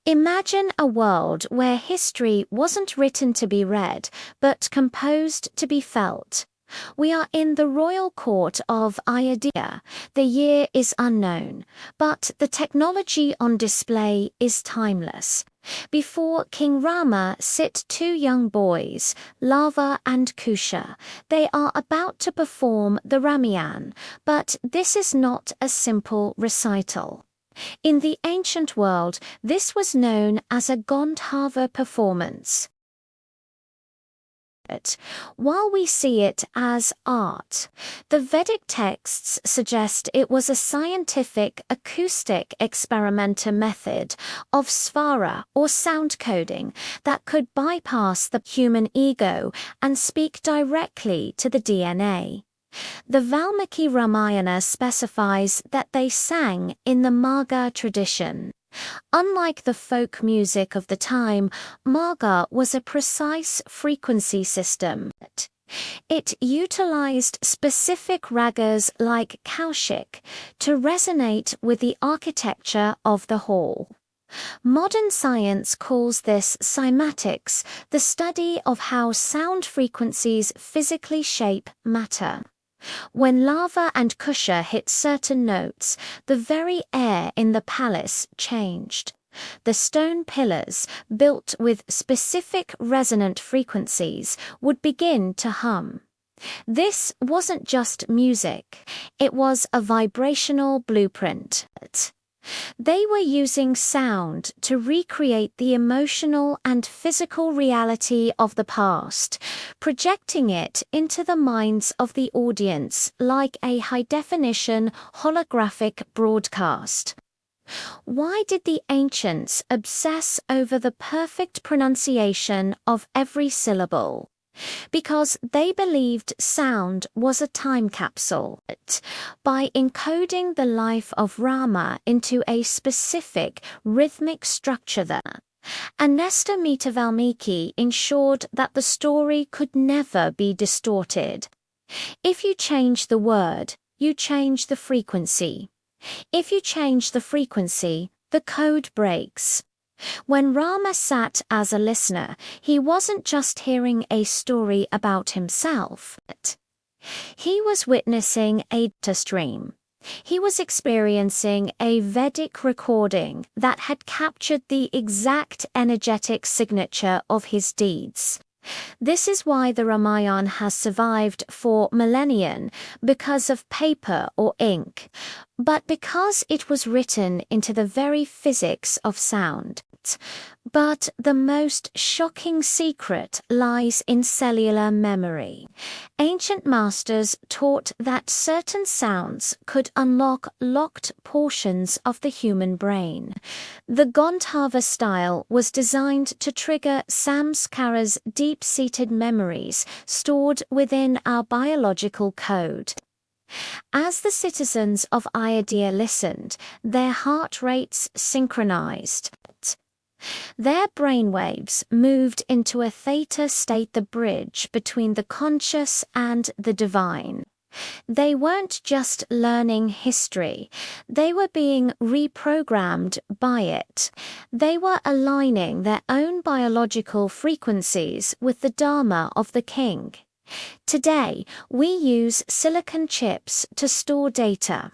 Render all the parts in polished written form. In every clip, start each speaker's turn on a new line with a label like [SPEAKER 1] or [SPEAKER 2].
[SPEAKER 1] Imagine a world where history wasn't written to be read, but composed to be felt. We are in the royal court of Ayodhya. The year is unknown, but the technology on display is timeless. Before King Rama sit two young boys, Lava and Kusha. They are about to perform the Ramayan, but this is not a simple recital. In the ancient world, this was known as a Gandharva performance. While we see it as art, the Vedic texts suggest it was a scientific acoustic experimenter method of svara or sound coding that could bypass the human ego and speak directly to the DNA. The Valmiki Ramayana specifies that they sang in the Marga tradition. Unlike the folk music of the time, Marga was a precise frequency system. It utilized specific ragas like Kaushik to resonate with the architecture of the hall. Modern science calls this cymatics, the study of how sound frequencies physically shape matter. When Lava and Kusha hit certain notes, the very air in the palace changed. The stone pillars, built with specific resonant frequencies, would begin to hum. This wasn't just music, it was a vibrational blueprint. They were using sound to recreate the emotional and physical reality of the past, projecting it into the minds of the audience like a high-definition holographic broadcast. Why did the ancients obsess over the perfect pronunciation of every syllable? Because they believed sound was a time capsule. By encoding the life of Rama into a specific rhythmic structure there, Anesta Mita Valmiki ensured that the story could never be distorted. If you change the word, you change the frequency. If you change the frequency, the code breaks. When Rama sat as a listener, he wasn't just hearing a story about himself. He was witnessing a data stream. He was experiencing a Vedic recording that had captured the exact energetic signature of his deeds. This is why the Ramayana has survived for millennia, because of paper or ink, but because it was written into the very physics of sound. But the most shocking secret lies in cellular memory. Ancient masters taught that certain sounds could unlock locked portions of the human brain. The Gandharva style was designed to trigger samskara's deep-seated memories stored within our biological code. As the citizens of Ayodhya listened, their heart rates synchronized. Their brainwaves moved into a theta state, the bridge between the conscious and the divine. They weren't just learning history, they were being reprogrammed by it. They were aligning their own biological frequencies with the Dharma of the king. Today, we use silicon chips to store data.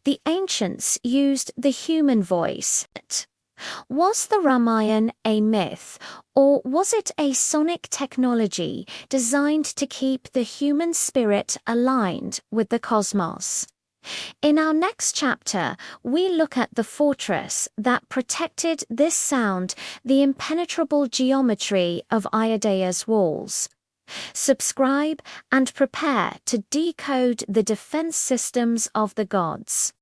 [SPEAKER 1] The ancients used the human voice. Was the Ramayana a myth, or was it a sonic technology designed to keep the human spirit aligned with the cosmos? In our next chapter, we look at the fortress that protected this sound, the impenetrable geometry of Ayodhya's walls. Subscribe and prepare to decode the defense systems of the gods.